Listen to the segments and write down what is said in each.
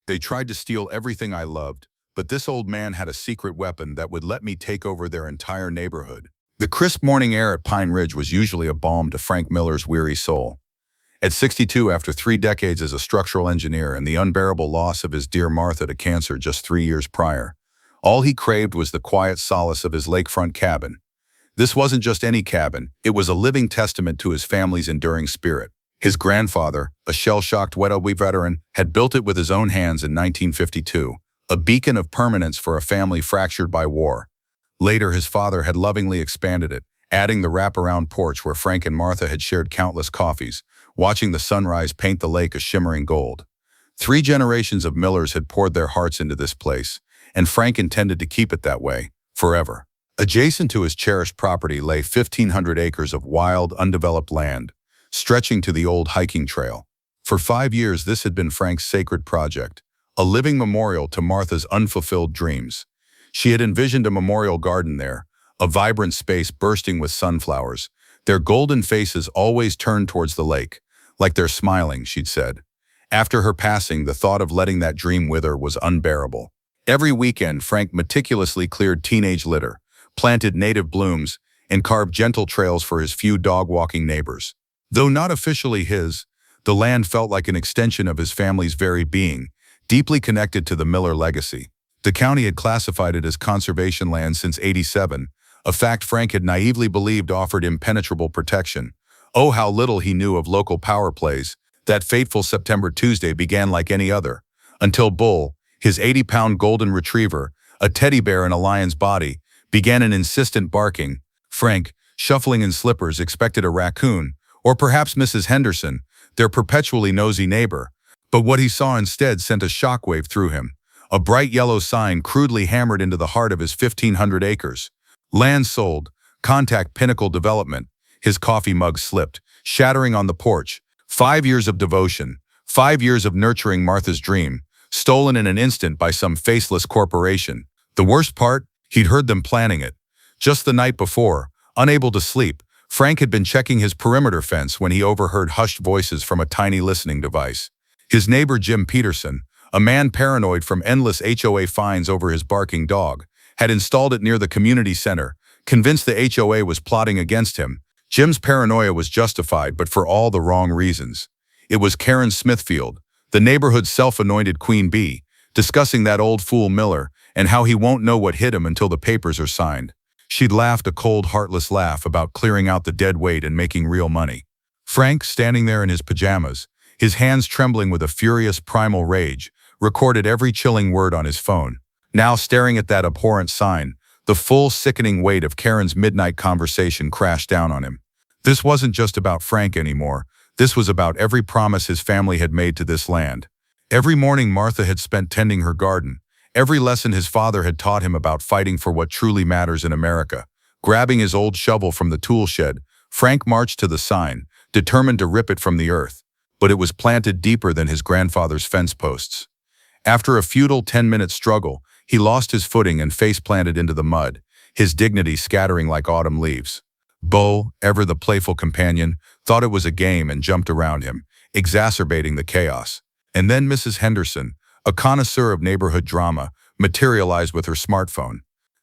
They tried to steal everything I loved, but this old man had a secret weapon that would let me take over their entire neighborhood. The crisp morning air at Pine Ridge was usually a balm to Frank Miller's weary soul. At 62, after 3 decades as a structural engineer and the unbearable loss of his dear Martha to cancer just 3 years prior, all he craved was the quiet solace of his lakefront cabin. This wasn't just any cabin, it was a living testament to his family's enduring spirit. His grandfather, a shell-shocked HOA veteran, had built it with his own hands in 1952, a beacon of permanence for a family fractured by war. Later, his father had lovingly expanded it, adding the wraparound porch where Frank and Martha had shared countless coffees, watching the sunrise paint the lake a shimmering gold. 3 generations of Millers had poured their hearts into this place, and Frank intended to keep it that way, forever. Adjacent to his cherished property lay 1,500 acres of wild, undeveloped land, stretching to the old hiking trail. For 5 years, this had been Frank's sacred project, a living memorial to Martha's unfulfilled dreams. She had envisioned a memorial garden there, a vibrant space bursting with sunflowers, their golden faces always turned towards the lake, like they're smiling, she'd said. After her passing, the thought of letting that dream wither was unbearable. Every weekend, Frank meticulously cleared teenage litter, planted native blooms, and carved gentle trails for his few dog-walking neighbors. Though not officially his, the land felt like an extension of his family's very being, deeply connected to the Miller legacy. The county had classified it as conservation land since '87, a fact Frank had naively believed offered impenetrable protection. Oh, how little he knew of local power plays. That fateful September Tuesday began like any other, until Bull, his 80-pound golden retriever, a teddy bear in a lion's body, began an insistent barking. Frank, shuffling in slippers, expected a raccoon, or perhaps Mrs. Henderson, their perpetually nosy neighbor. But what he saw instead sent a shockwave through him. A bright yellow sign crudely hammered into the heart of his 1,500 acres. Land sold, contact Pinnacle Development. His coffee mug slipped, shattering on the porch. 5 years of devotion, 5 years of nurturing Martha's dream, stolen in an instant by some faceless corporation. The worst part? He'd heard them planning it. Just the night before, unable to sleep, Frank had been checking his perimeter fence when he overheard hushed voices from a tiny listening device. His neighbor Jim Peterson, a man paranoid from endless HOA fines over his barking dog, had installed it near the community center, convinced the HOA was plotting against him. Jim's paranoia was justified, but for all the wrong reasons. It was Karen Smithfield, the neighborhood's self-anointed queen bee, discussing that old fool Miller and how he won't know what hit him until the papers are signed. She'd laughed a cold, heartless laugh about clearing out the dead weight and making real money. Frank, standing there in his pajamas, his hands trembling with a furious primal rage, recorded every chilling word on his phone. Now, staring at that abhorrent sign, the full, sickening weight of Karen's midnight conversation crashed down on him. This wasn't just about Frank anymore. This was about every promise his family had made to this land. Every morning Martha had spent tending her garden. Every lesson his father had taught him about fighting for what truly matters in America. Grabbing his old shovel from the tool shed, Frank marched to the sign, determined to rip it from the earth. But it was planted deeper than his grandfather's fence posts. After a futile 10-minute struggle, he lost his footing and face-planted into the mud, his dignity scattering like autumn leaves. Bo, ever the playful companion, thought it was a game and jumped around him, exacerbating the chaos. And then Mrs. Henderson, a connoisseur of neighborhood drama, materialized with her smartphone.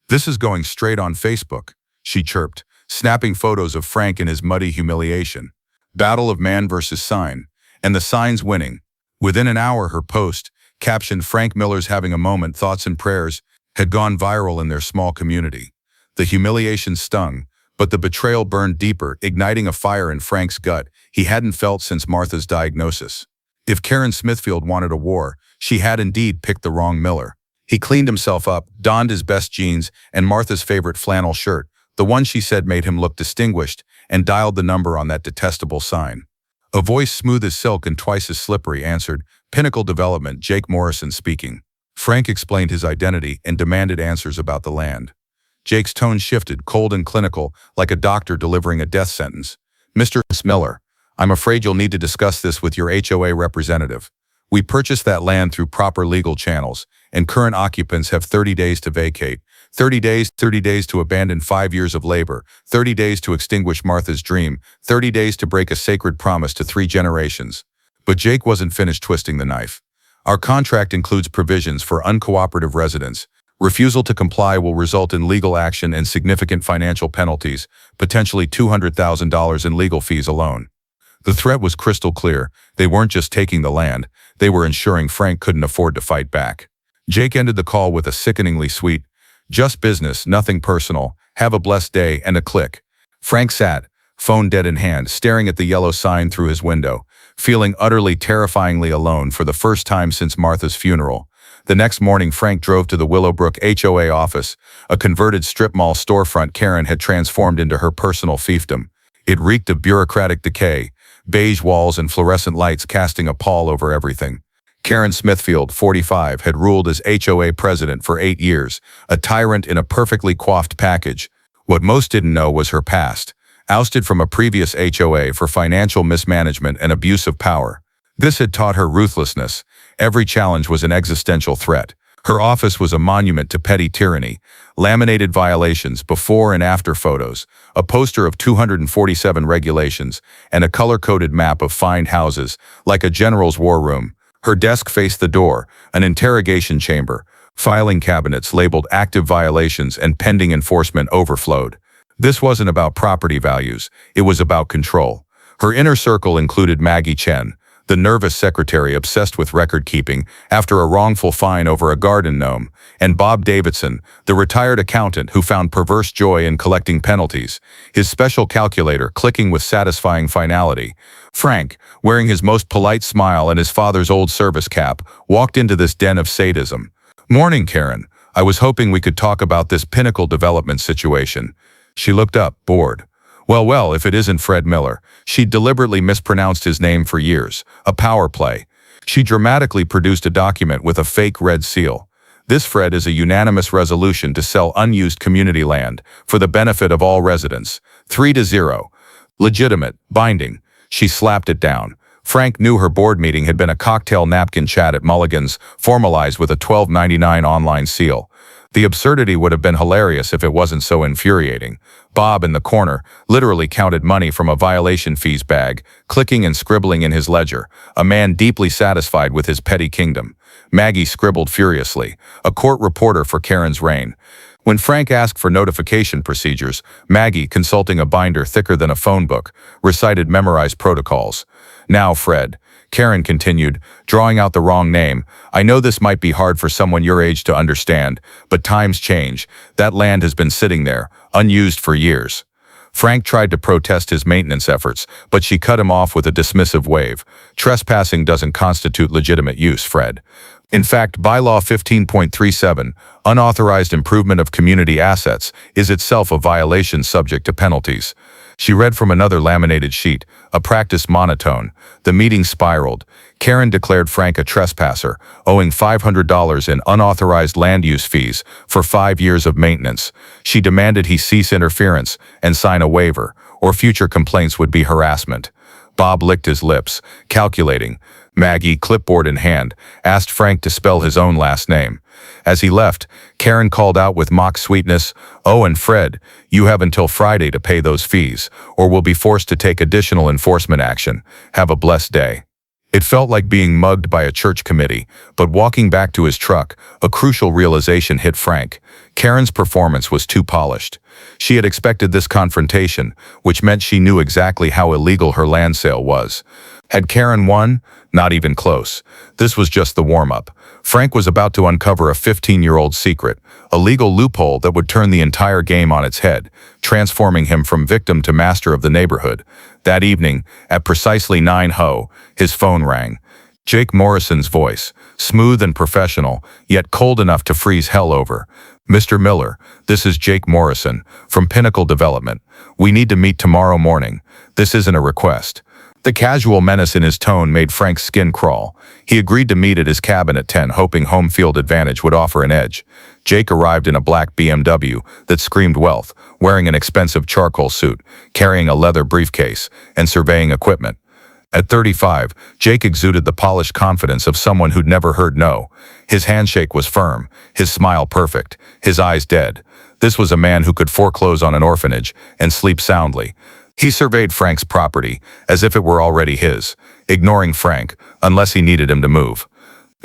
"This is going straight on Facebook," she chirped, snapping photos of Frank in his muddy humiliation. Battle of man versus sign, and the sign's winning. Within an hour, her post, captioned "Frank Miller's having a moment, thoughts and prayers," had gone viral in their small community. The humiliation stung, but the betrayal burned deeper, igniting a fire in Frank's gut he hadn't felt since Martha's diagnosis. If Karen Smithfield wanted a war, she had indeed picked the wrong Miller. He cleaned himself up, donned his best jeans and Martha's favorite flannel shirt, the one she said made him look distinguished, and dialed the number on that detestable sign. A voice smooth as silk and twice as slippery answered, "Pinnacle Development, Jake Morrison speaking." Frank explained his identity and demanded answers about the land. Jake's tone shifted, cold and clinical, like a doctor delivering a death sentence. "Mr. Miller, I'm afraid you'll need to discuss this with your HOA representative. We purchased that land through proper legal channels, and current occupants have 30 days to vacate. 30 days to abandon 5 years of labor, 30 days to extinguish Martha's dream, 30 days to break a sacred promise to 3 generations. But Jake wasn't finished twisting the knife. Our contract includes provisions for uncooperative residents. Refusal to comply will result in legal action and significant financial penalties, potentially $200,000 in legal fees alone. The threat was crystal clear. They weren't just taking the land, they were ensuring Frank couldn't afford to fight back. Jake ended the call with a sickeningly sweet, "Just business, nothing personal. Have a blessed day," and a click. Frank sat, phone dead in hand, staring at the yellow sign through his window, feeling utterly terrifyingly alone for the first time since Martha's funeral. The next morning, Frank drove to the Willowbrook HOA office, a converted strip mall storefront Karen had transformed into her personal fiefdom. It reeked of bureaucratic decay, beige walls and fluorescent lights casting a pall over everything. Karen Smithfield, 45, had ruled as HOA president for 8 years, a tyrant in a perfectly coiffed package. What most didn't know was her past. Ousted from a previous HOA for financial mismanagement and abuse of power. This had taught her ruthlessness. Every challenge was an existential threat. Her office was a monument to petty tyranny, laminated violations, before and after photos, a poster of 247 regulations, and a color-coded map of fined houses, like a general's war room. Her desk faced the door, an interrogation chamber. Filing cabinets labeled active violations and pending enforcement overflowed. This wasn't about property values, it was about control. Her inner circle included Maggie Chen, the nervous secretary obsessed with record-keeping after a wrongful fine over a garden gnome, and Bob Davidson, the retired accountant who found perverse joy in collecting penalties, his special calculator clicking with satisfying finality. Frank, wearing his most polite smile and his father's old service cap, walked into this den of sadism. "Morning, Karen. I was hoping we could talk about this Pinnacle development situation." She looked up, bored. Well, if it isn't Fred Miller. She'd deliberately mispronounced his name for years. A power play. She dramatically produced a document with a fake red seal. This, Fred, is a unanimous resolution to sell unused community land for the benefit of all residents. 3-0. Legitimate, binding. She slapped it down. Frank knew her board meeting had been a cocktail napkin chat at Mulligan's, formalized with a $12.99 online seal. The absurdity would have been hilarious if it wasn't so infuriating. Bob, in the corner, literally counted money from a violation fees bag, clicking and scribbling in his ledger, a man deeply satisfied with his petty kingdom. Maggie scribbled furiously, a court reporter for Karen's reign. When Frank asked for notification procedures, Maggie, consulting a binder thicker than a phone book, recited memorized protocols. "Now, Fred," Karen continued, drawing out the wrong name, "I know this might be hard for someone your age to understand, but times change. That land has been sitting there, unused for years." Frank tried to protest his maintenance efforts, but she cut him off with a dismissive wave. "Trespassing doesn't constitute legitimate use, Fred. In fact, Bylaw 15.37, unauthorized improvement of community assets, is itself a violation subject to penalties." She read from another laminated sheet, a practiced monotone. The meeting spiraled. Karen declared Frank a trespasser, owing $500 in unauthorized land use fees for 5 years of maintenance. She demanded he cease interference and sign a waiver, or future complaints would be harassment. Bob licked his lips, calculating. Maggie, clipboard in hand, asked Frank to spell his own last name. As he left, Karen called out with mock sweetness, "Oh, and Fred, you have until Friday to pay those fees, or we'll be forced to take additional enforcement action. Have a blessed day." It felt like being mugged by a church committee, but walking back to his truck, a crucial realization hit Frank. Karen's performance was too polished. She had expected this confrontation, which meant she knew exactly how illegal her land sale was. Had Karen won? Not even close. This was just the warm-up. Frank was about to uncover a 15-year-old secret, a legal loophole that would turn the entire game on its head, transforming him from victim to master of the neighborhood. That evening, at precisely 9 ho, his phone rang. Jake Morrison's voice, smooth and professional, yet cold enough to freeze hell over. "Mr. Miller, this is Jake Morrison, from Pinnacle Development. We need to meet tomorrow morning. This isn't a request." The casual menace in his tone made Frank's skin crawl. He agreed to meet at his cabin at 10, hoping home field advantage would offer an edge. Jake arrived in a black BMW that screamed wealth, wearing an expensive charcoal suit, carrying a leather briefcase, and surveying equipment. At 35, Jake exuded the polished confidence of someone who'd never heard no. His handshake was firm, his smile perfect, his eyes dead. This was a man who could foreclose on an orphanage and sleep soundly. He surveyed Frank's property as if it were already his, ignoring Frank unless he needed him to move.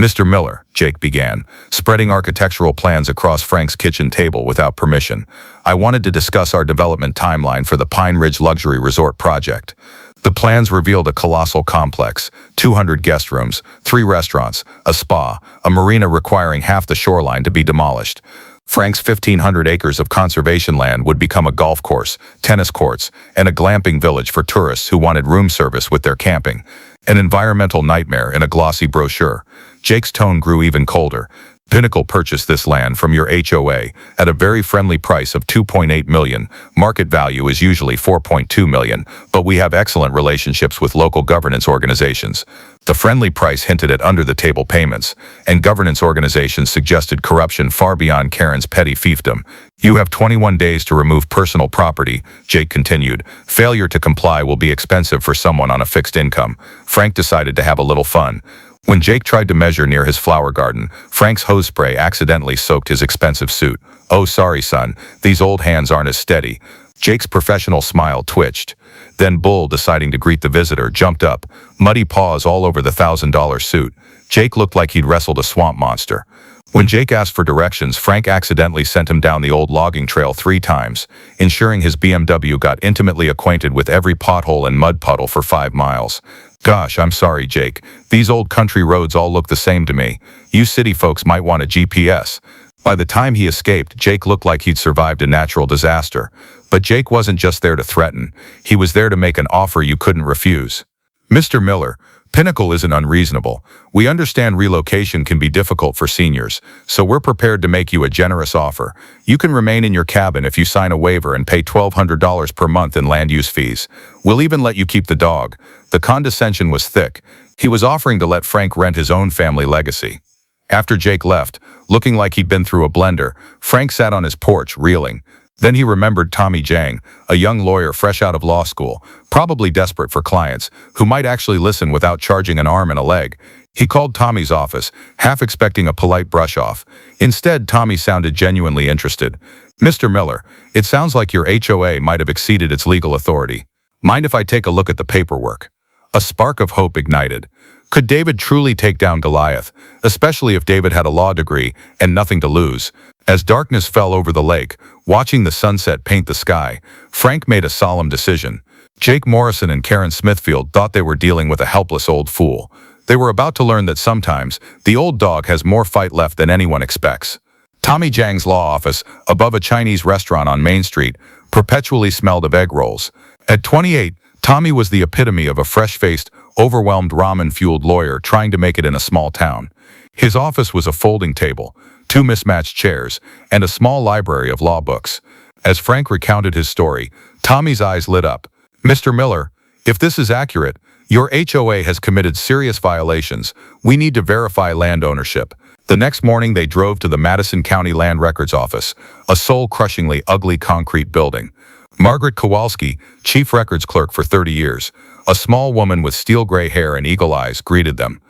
Mr. Miller, Jake began, spreading architectural plans across Frank's kitchen table without permission. I wanted to discuss our development timeline for the Pine Ridge Luxury Resort project. The plans revealed a colossal complex, 200 guest rooms, 3 restaurants, a spa, a marina requiring half the shoreline to be demolished. Frank's 1,500 acres of conservation land would become a golf course, tennis courts, and a glamping village for tourists who wanted room service with their camping. An environmental nightmare in a glossy brochure. Jake's tone grew even colder. Pinnacle purchased this land from your HOA at a very friendly price of $2.8 million. Market value is usually $4.2 million, but we have excellent relationships with local governance organizations. The friendly price hinted at under-the-table payments, and governance organizations suggested corruption far beyond Karen's petty fiefdom. You have 21 days to remove personal property, Jake continued. Failure to comply will be expensive for someone on a fixed income. Frank decided to have a little fun. When Jake tried to measure near his flower garden, Frank's hose spray accidentally soaked his expensive suit. Oh, sorry, son. These old hands aren't as steady. Jake's professional smile twitched. Then Bull, deciding to greet the visitor, jumped up, muddy paws all over the $1,000 suit. Jake looked like he'd wrestled a swamp monster. When Jake asked for directions, Frank accidentally sent him down the old logging trail 3 times, ensuring his BMW got intimately acquainted with every pothole and mud puddle for 5 miles. Gosh, I'm sorry, Jake. These old country roads all look the same to me. You city folks might want a GPS. By the time he escaped, Jake looked like he'd survived a natural disaster. But Jake wasn't just there to threaten. He was there to make an offer you couldn't refuse. Mr. Miller, Pinnacle isn't unreasonable. We understand relocation can be difficult for seniors, so we're prepared to make you a generous offer. You can remain in your cabin if you sign a waiver and pay $1,200 per month in land use fees. We'll even let you keep the dog. The condescension was thick. He was offering to let Frank rent his own family legacy. After Jake left, looking like he'd been through a blender, Frank sat on his porch, reeling. Then he remembered Tommy Jang, a young lawyer fresh out of law school, probably desperate for clients, who might actually listen without charging an arm and a leg. He called Tommy's office, half expecting a polite brush-off. Instead, Tommy sounded genuinely interested. Mr. Miller, it sounds like your HOA might have exceeded its legal authority. Mind if I take a look at the paperwork? A spark of hope ignited. Could David truly take down Goliath, especially if David had a law degree and nothing to lose? As darkness fell over the lake, watching the sunset paint the sky, Frank made a solemn decision. Jake Morrison and Karen Smithfield thought they were dealing with a helpless old fool. They were about to learn that sometimes the old dog has more fight left than anyone expects. Tommy Jang's law office, above a Chinese restaurant on Main Street, perpetually smelled of egg rolls. At 28, Tommy was the epitome of a fresh-faced, overwhelmed ramen-fueled lawyer trying to make it in a small town. His office was a folding table, 2 mismatched chairs, and a small library of law books. As Frank recounted his story, Tommy's eyes lit up. Mr. Miller, if this is accurate, your HOA has committed serious violations. We need to verify land ownership. The next morning they drove to the Madison County Land Records Office, a soul-crushingly ugly concrete building. Margaret Kowalski, chief records clerk for 30 years, a small woman with steel gray hair and eagle eyes, greeted them.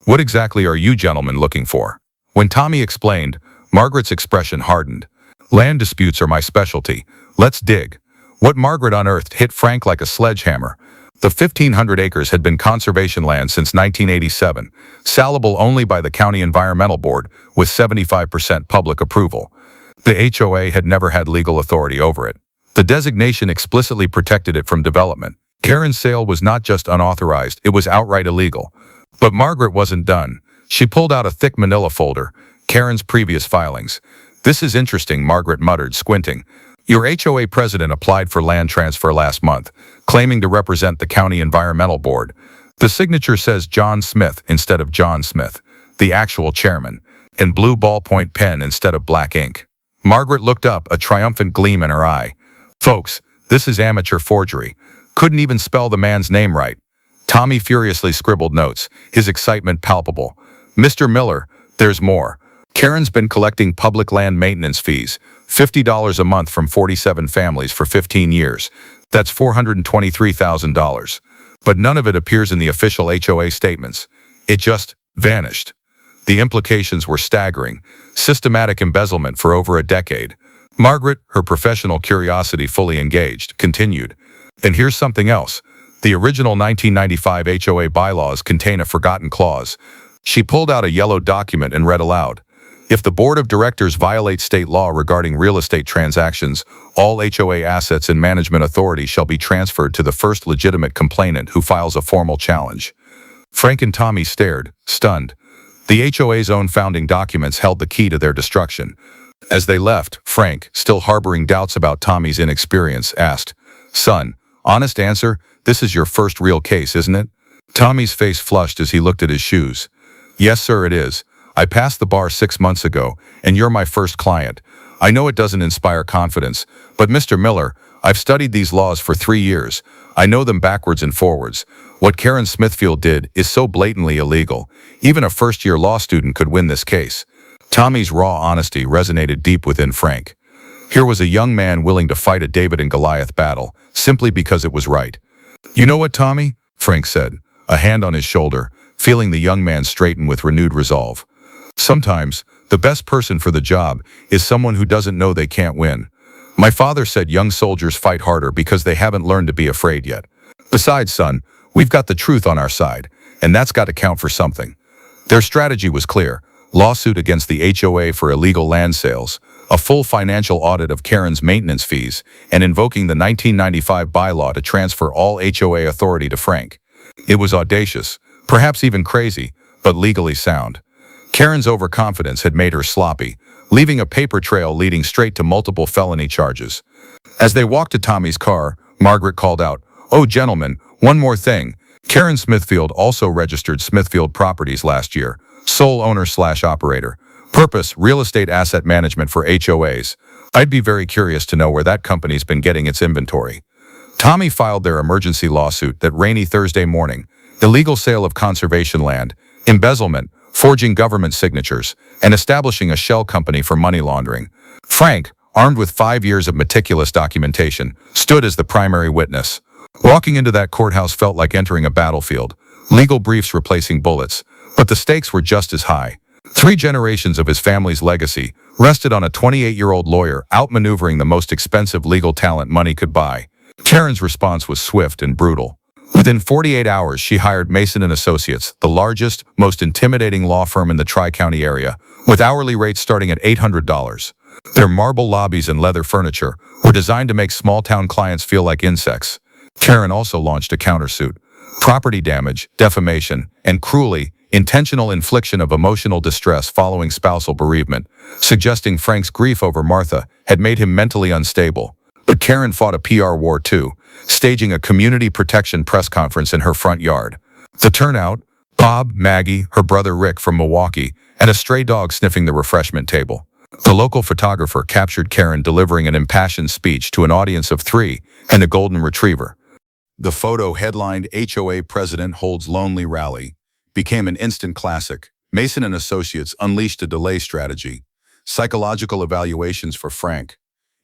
What exactly are you gentlemen looking for? When Tommy explained, Margaret's expression hardened. Land disputes are my specialty. Let's dig. What Margaret unearthed hit Frank like a sledgehammer. The 1,500 acres had been conservation land since 1987, salable only by the County Environmental Board, with 75% public approval. The HOA had never had legal authority over it. The designation explicitly protected it from development. Karen's sale was not just unauthorized, it was outright illegal. But Margaret wasn't done. She pulled out a thick manila folder, Karen's previous filings. This is interesting, Margaret muttered, squinting. Your HOA president applied for land transfer last month, claiming to represent the County Environmental Board. The signature says John Smith instead of John Smith, the actual chairman, in blue ballpoint pen instead of black ink. Margaret looked up, a triumphant gleam in her eye. Folks, this is amateur forgery. Couldn't even spell the man's name right. Tommy furiously scribbled notes, his excitement palpable. Mr. Miller, there's more. Karen's been collecting public land maintenance fees, $50 a month from 47 families for 15 years. That's $423,000. But none of it appears in the official HOA statements. It just vanished. The implications were staggering. Systematic embezzlement for over a decade. Margaret, her professional curiosity fully engaged, continued. And here's something else. The original 1995 HOA bylaws contain a forgotten clause. She pulled out a yellow document and read aloud. If the board of directors violates state law regarding real estate transactions, all HOA assets and management authority shall be transferred to the first legitimate complainant who files a formal challenge. Frank and Tommy stared, stunned. The HOA's own founding documents held the key to their destruction. As they left, Frank, still harboring doubts about Tommy's inexperience, asked, "Son, honest answer, this is your first real case, isn't it?" Tommy's face flushed as he looked at his shoes. "Yes, sir, it is. I passed the bar 6 months ago, and you're my first client. I know it doesn't inspire confidence, but Mr. Miller, I've studied these laws for 3 years. I know them backwards and forwards. What Karen Smithfield did is so blatantly illegal. Even a first-year law student could win this case." Tommy's raw honesty resonated deep within Frank. Here was a young man willing to fight a David and Goliath battle, simply because it was right. "You know what, Tommy?" Frank said, a hand on his shoulder, feeling the young man straighten with renewed resolve. "Sometimes, the best person for the job is someone who doesn't know they can't win. My father said young soldiers fight harder because they haven't learned to be afraid yet. Besides, son, we've got the truth on our side, and that's got to count for something." Their strategy was clear: lawsuit against the HOA for illegal land sales, a full financial audit of Karen's maintenance fees, and invoking the 1995 bylaw to transfer all HOA authority to Frank. It was audacious, perhaps even crazy, but legally sound. Karen's overconfidence had made her sloppy, leaving a paper trail leading straight to multiple felony charges. As they walked to Tommy's car, Margaret called out, "Oh, gentlemen, one more thing. Karen Smithfield also registered Smithfield Properties last year, sole owner/operator. Purpose, real estate asset management for HOAs. I'd be very curious to know where that company's been getting its inventory." Tommy filed their emergency lawsuit that rainy Thursday morning: illegal sale of conservation land, embezzlement, forging government signatures, and establishing a shell company for money laundering. Frank, armed with 5 years of meticulous documentation, stood as the primary witness. Walking into that courthouse felt like entering a battlefield, legal briefs replacing bullets, but the stakes were just as high. 3 generations of his family's legacy rested on a 28-year-old lawyer outmaneuvering the most expensive legal talent money could buy. Karen's response was swift and brutal. Within 48 hours, she hired Mason & Associates, the largest, most intimidating law firm in the Tri-County area, with hourly rates starting at $800. Their marble lobbies and leather furniture were designed to make small-town clients feel like insects. Karen also launched a countersuit: property damage, defamation, and cruelly, intentional infliction of emotional distress following spousal bereavement, suggesting Frank's grief over Martha had made him mentally unstable. But Karen fought a PR war too, staging a community protection press conference in her front yard. The turnout: Bob, Maggie, her brother Rick from Milwaukee, and a stray dog sniffing the refreshment table. The local photographer captured Karen delivering an impassioned speech to an audience of 3 and a golden retriever. The photo, headlined "HOA President Holds Lonely Rally," became an instant classic. Mason & Associates unleashed a delay strategy: psychological evaluations for Frank,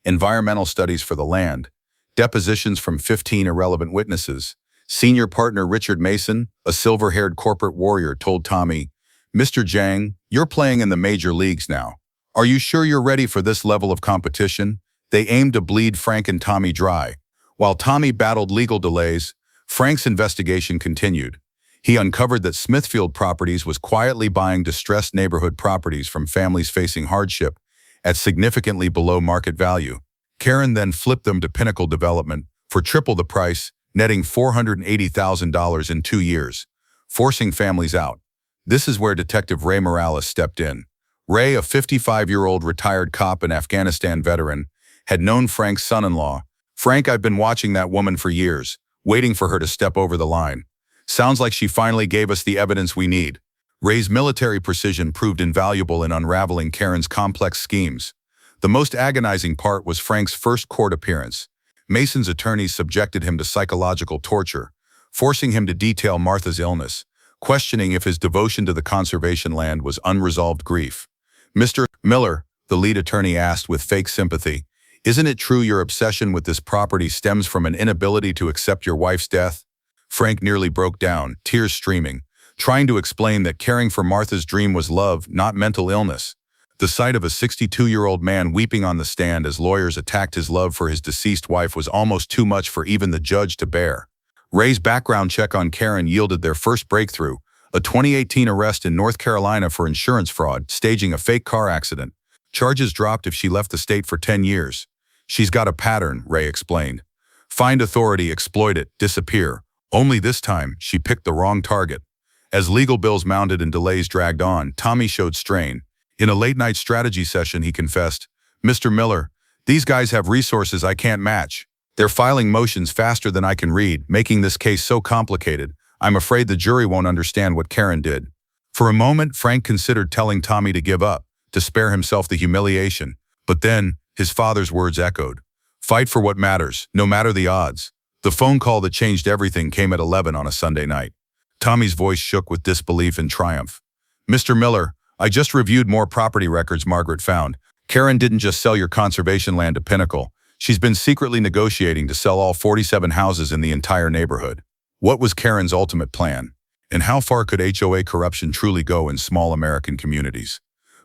environmental studies for the land, depositions from 15 irrelevant witnesses. Senior partner Richard Mason, a silver-haired corporate warrior, told Tommy, "Mr. Jang, you're playing in the major leagues now. Are you sure you're ready for this level of competition?" They aimed to bleed Frank and Tommy dry. While Tommy battled legal delays, Frank's investigation continued. He uncovered that Smithfield Properties was quietly buying distressed neighborhood properties from families facing hardship at significantly below market value. Karen then flipped them to Pinnacle Development for triple the price, netting $480,000 in 2 years, forcing families out. This is where Detective Ray Morales stepped in. Ray, a 55-year-old retired cop and Afghanistan veteran, had known Frank's son-in-law. "Frank, I've been watching that woman for years, waiting for her to step over the line. Sounds like she finally gave us the evidence we need." Ray's military precision proved invaluable in unraveling Karen's complex schemes. The most agonizing part was Frank's first court appearance. Mason's attorneys subjected him to psychological torture, forcing him to detail Martha's illness, questioning if his devotion to the conservation land was unresolved grief. "Mr. Miller," the lead attorney asked with fake sympathy, "isn't it true your obsession with this property stems from an inability to accept your wife's death?" Frank nearly broke down, tears streaming, trying to explain that caring for Martha's dream was love, not mental illness. The sight of a 62-year-old man weeping on the stand as lawyers attacked his love for his deceased wife was almost too much for even the judge to bear. Ray's background check on Karen yielded their first breakthrough: a 2018 arrest in North Carolina for insurance fraud, staging a fake car accident. Charges dropped if she left the state for 10 years. She's got a pattern, Ray explained. Find authority, exploit it, disappear. Only this time, she picked the wrong target. As legal bills mounted and delays dragged on, Tommy showed strain. In a late-night strategy session, he confessed, "Mr. Miller, these guys have resources I can't match. They're filing motions faster than I can read, making this case so complicated, I'm afraid the jury won't understand what Karen did." For a moment, Frank considered telling Tommy to give up, to spare himself the humiliation. But then, his father's words echoed. Fight for what matters, no matter the odds. The phone call that changed everything came at 11 on a Sunday night. Tommy's voice shook with disbelief and triumph. "Mr. Miller, I just reviewed more property records Margaret found. Karen didn't just sell your conservation land to Pinnacle. She's been secretly negotiating to sell all 47 houses in the entire neighborhood." What was Karen's ultimate plan? And how far could HOA corruption truly go in small American communities?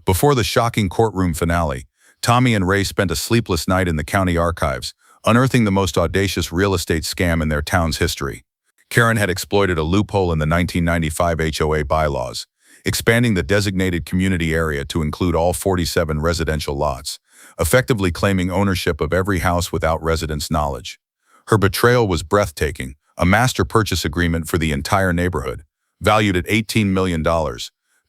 Before the shocking courtroom finale, Tommy and Ray spent a sleepless night in the county archives, unearthing the most audacious real estate scam in their town's history. Karen had exploited a loophole in the 1995 HOA bylaws, expanding the designated community area to include all 47 residential lots, effectively claiming ownership of every house without residents' knowledge. Her betrayal was breathtaking, a master purchase agreement for the entire neighborhood, valued at $18 million.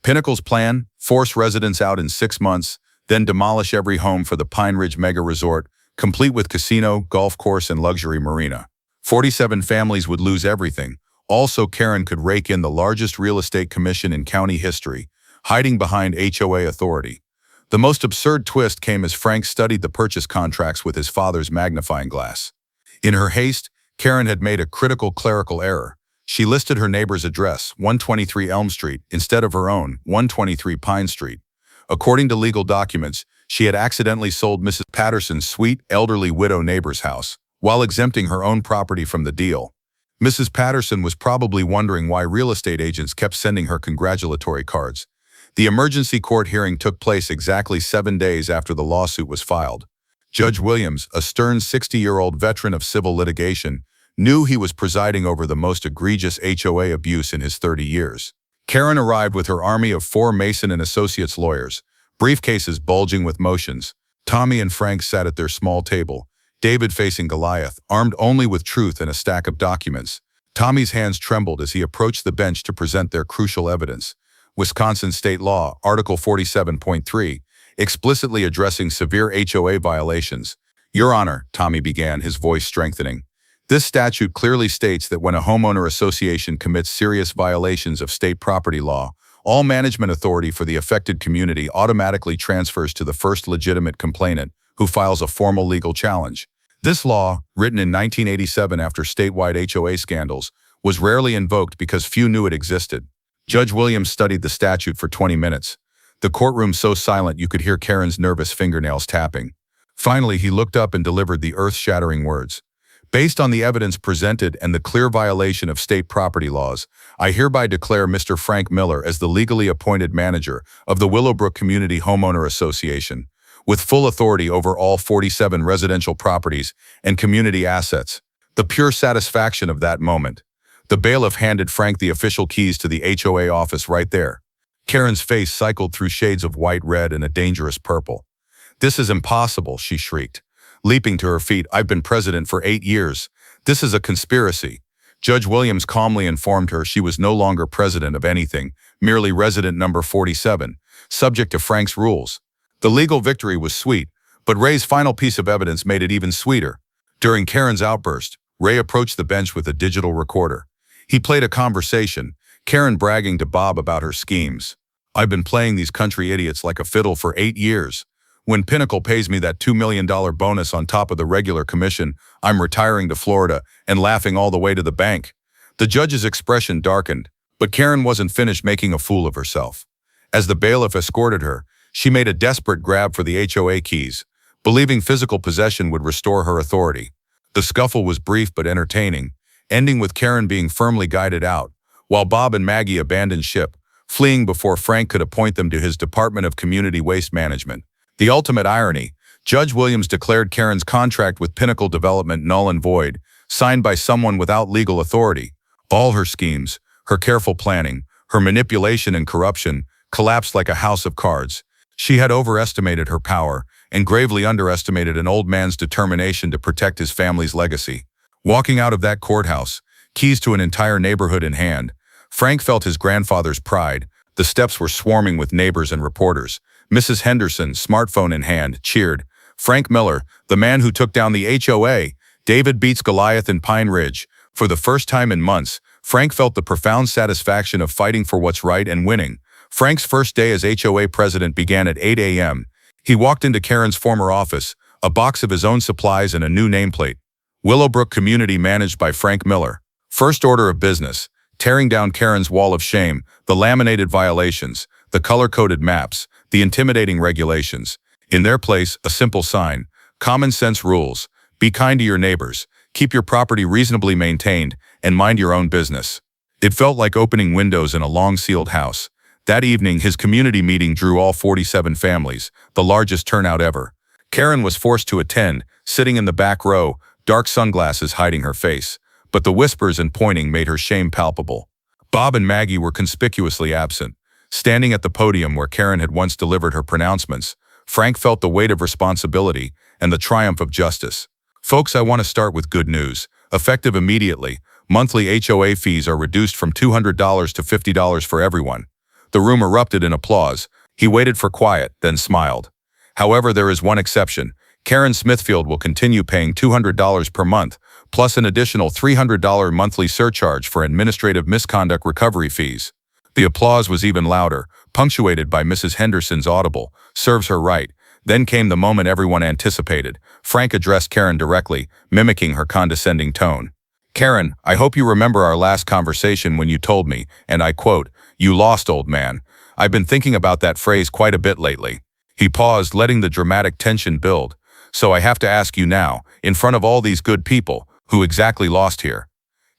Pinnacle's plan, force residents out in 6 months, then demolish every home for the Pine Ridge mega resort, complete with casino, golf course, and luxury marina. 47 families would lose everything. Also, Karen could rake in the largest real estate commission in county history, hiding behind HOA authority. The most absurd twist came as Frank studied the purchase contracts with his father's magnifying glass. In her haste, Karen had made a critical clerical error. She listed her neighbor's address, 123 Elm Street, instead of her own, 123 Pine Street. According to legal documents, she had accidentally sold Mrs. Patterson's sweet, elderly widow neighbor's house, while exempting her own property from the deal. Mrs. Patterson was probably wondering why real estate agents kept sending her congratulatory cards. The emergency court hearing took place exactly 7 days after the lawsuit was filed. Judge Williams, a stern 60-year-old veteran of civil litigation, knew he was presiding over the most egregious HOA abuse in his 30 years. Karen arrived with her army of 4 Mason and Associates lawyers, briefcases bulging with motions. Tommy and Frank sat at their small table, David facing Goliath, armed only with truth and a stack of documents. Tommy's hands trembled as he approached the bench to present their crucial evidence. Wisconsin State Law, Article 47.3, explicitly addressing severe HOA violations. "Your Honor," Tommy began, his voice strengthening. "This statute clearly states that when a homeowner association commits serious violations of state property law, all management authority for the affected community automatically transfers to the first legitimate complainant, who files a formal legal challenge. This law, written in 1987 after statewide HOA scandals, was rarely invoked because few knew it existed." Judge Williams studied the statute for 20 minutes. The courtroom so silent you could hear Karen's nervous fingernails tapping. Finally, he looked up and delivered the earth-shattering words. "Based on the evidence presented and the clear violation of state property laws, I hereby declare Mr. Frank Miller as the legally appointed manager of the Willowbrook Community Homeowner Association, with full authority over all 47 residential properties and community assets." The pure satisfaction of that moment. The bailiff handed Frank the official keys to the HOA office right there. Karen's face cycled through shades of white, red, and a dangerous purple. "This is impossible," she shrieked. Leaping to her feet, "I've been president for 8 years. This is a conspiracy." Judge Williams calmly informed her she was no longer president of anything, merely resident number 47, subject to Frank's rules. The legal victory was sweet, but Ray's final piece of evidence made it even sweeter. During Karen's outburst, Ray approached the bench with a digital recorder. He played a conversation, Karen bragging to Bob about her schemes. "I've been playing these country idiots like a fiddle for 8 years. When Pinnacle pays me that $2 million bonus on top of the regular commission, I'm retiring to Florida and laughing all the way to the bank." The judge's expression darkened, but Karen wasn't finished making a fool of herself. As the bailiff escorted her, she made a desperate grab for the HOA keys, believing physical possession would restore her authority. The scuffle was brief but entertaining, ending with Karen being firmly guided out, while Bob and Maggie abandoned ship, fleeing before Frank could appoint them to his Department of Community Waste Management. The ultimate irony, Judge Williams declared Karen's contract with Pinnacle Development null and void, signed by someone without legal authority. All her schemes, her careful planning, Her manipulation and corruption collapsed like a house of cards. She had overestimated her power and gravely underestimated an old man's determination to protect his family's legacy. Walking out of that courthouse, keys to an entire neighborhood in hand, Frank felt his grandfather's pride. The steps were swarming with neighbors and reporters. Mrs. Henderson, smartphone in hand, cheered. Frank Miller, the man who took down the HOA. David beats Goliath in Pine Ridge. For the first time in months, Frank felt the profound satisfaction of fighting for what's right and winning. Frank's first day as HOA president began at 8 a.m. He walked into Karen's former office, a box of his own supplies and a new nameplate. Willowbrook Community, managed by Frank Miller. First order of business: tearing down Karen's wall of shame, the laminated violations, the color-coded maps, the intimidating regulations. In their place, a simple sign: common sense rules. Be kind to your neighbors, keep your property reasonably maintained, and mind your own business. It felt like opening windows in a long-sealed house. That evening, his community meeting drew all 47 families, the largest turnout ever. Karen was forced to attend, sitting in the back row, dark sunglasses hiding her face. But the whispers and pointing made her shame palpable. Bob and Maggie were conspicuously absent. Standing at the podium where Karen had once delivered her pronouncements, Frank felt the weight of responsibility and the triumph of justice. Folks, I want to start with good news. Effective immediately, monthly HOA fees are reduced from $200 to $50 for everyone. The room erupted in applause. He waited for quiet, then smiled. However, there is one exception. Karen Smithfield will continue paying $200 per month, plus an additional $300 monthly surcharge for administrative misconduct recovery fees. The applause was even louder, punctuated by Mrs. Henderson's audible, "Serves her right." Then came the moment everyone anticipated. Frank addressed Karen directly, mimicking her condescending tone. "Karen, I hope you remember our last conversation when you told me, and I quote, 'You lost, old man.' I've been thinking about that phrase quite a bit lately." He paused, letting the dramatic tension build. "So I have to ask you now, in front of all these good people, who exactly lost here?"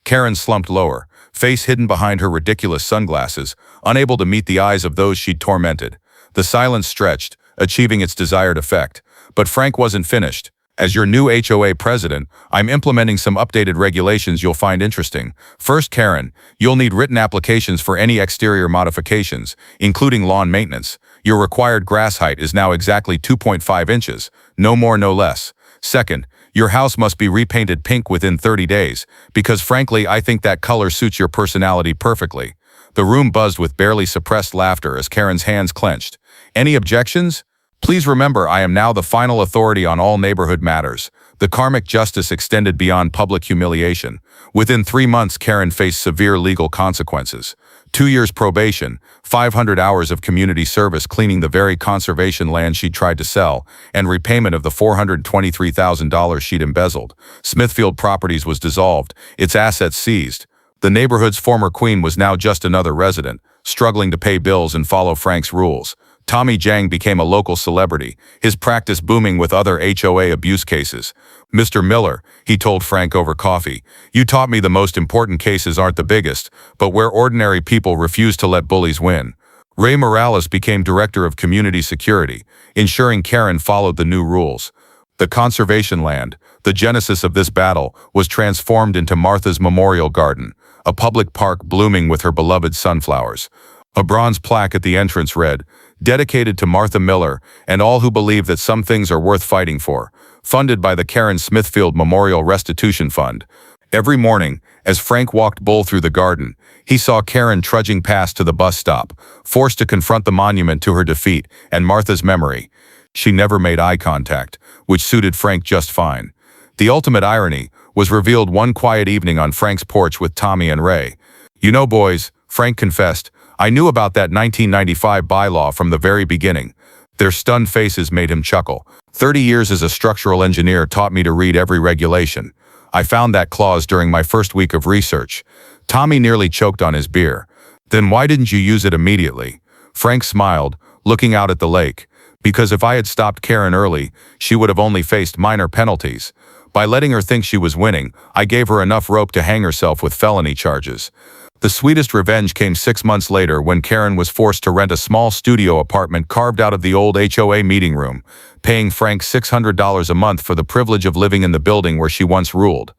Karen slumped lower, face hidden behind her ridiculous sunglasses, unable to meet the eyes of those she'd tormented. The silence stretched, achieving its desired effect. But Frank wasn't finished. "As your new HOA president, I'm implementing some updated regulations you'll find interesting. First, Karen, you'll need written applications for any exterior modifications, including lawn maintenance. Your required grass height is now exactly 2.5 inches, no more, no less. Second, your house must be repainted pink within 30 days, because frankly, I think that color suits your personality perfectly." The room buzzed with barely suppressed laughter as Karen's hands clenched. "Any objections? Please remember, I am now the final authority on all neighborhood matters." The karmic justice extended beyond public humiliation. Within 3 months, Karen faced severe legal consequences. 2 years probation, 500 hours of community service cleaning the very conservation land she'd tried to sell, and repayment of the $423,000 she'd embezzled. Smithfield Properties was dissolved, its assets seized. The neighborhood's former queen was now just another resident, struggling to pay bills and follow Frank's rules. Tommy Jang became a local celebrity, his practice booming with other HOA abuse cases. "Mr. Miller," he told Frank over coffee, "you taught me the most important cases aren't the biggest, but where ordinary people refuse to let bullies win." Ray Morales became director of community security, ensuring Karen followed the new rules. The conservation land, the genesis of this battle, was transformed into Martha's Memorial Garden, a public park blooming with her beloved sunflowers. A bronze plaque at the entrance read, "Dedicated to Martha Miller and all who believe that some things are worth fighting for," funded by the Karen Smithfield Memorial Restitution Fund. Every morning, as Frank walked Bull through the garden, he saw Karen trudging past to the bus stop, forced to confront the monument to her defeat and Martha's memory. She never made eye contact, which suited Frank just fine. The ultimate irony was revealed one quiet evening on Frank's porch with Tommy and Ray. "You know, boys," Frank confessed, "I knew about that 1995 bylaw from the very beginning." Their stunned faces made him chuckle. 30 years as a structural engineer taught me to read every regulation. I found that clause during my first week of research." Tommy nearly choked on his beer. "Then why didn't you use it immediately?" Frank smiled, looking out at the lake. "Because if I had stopped Karen early, she would have only faced minor penalties. By letting her think she was winning, I gave her enough rope to hang herself with felony charges." The sweetest revenge came 6 months later when Karen was forced to rent a small studio apartment carved out of the old HOA meeting room, paying Frank $600 a month for the privilege of living in the building where she once ruled.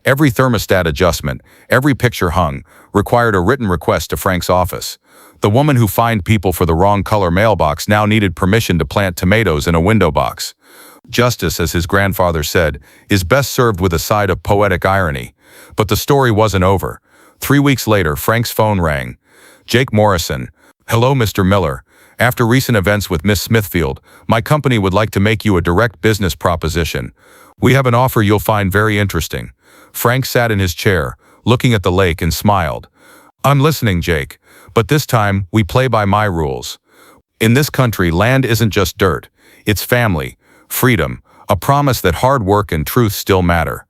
Every thermostat adjustment, every picture hung, required a written request to Frank's office. The woman who fined people for the wrong color mailbox now needed permission to plant tomatoes in a window box. Justice, as his grandfather said, is best served with a side of poetic irony. But the story wasn't over. 3 weeks later, Frank's phone rang. Jake Morrison. Hello, Mr. Miller. After recent events with Miss Smithfield, my company would like to make you a direct business proposition. We have an offer you'll find very interesting. Frank sat in his chair, looking at the lake, and smiled. I'm listening, Jake. But this time, we play by my rules. In this country, land isn't just dirt. It's family, freedom, a promise that hard work and truth still matter.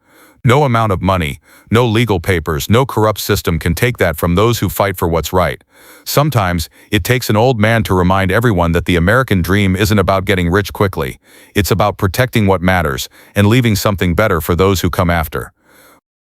No amount of money, no legal papers, no corrupt system can take that from those who fight for what's right. Sometimes, it takes an old man to remind everyone that the American dream isn't about getting rich quickly. It's about protecting what matters and leaving something better for those who come after.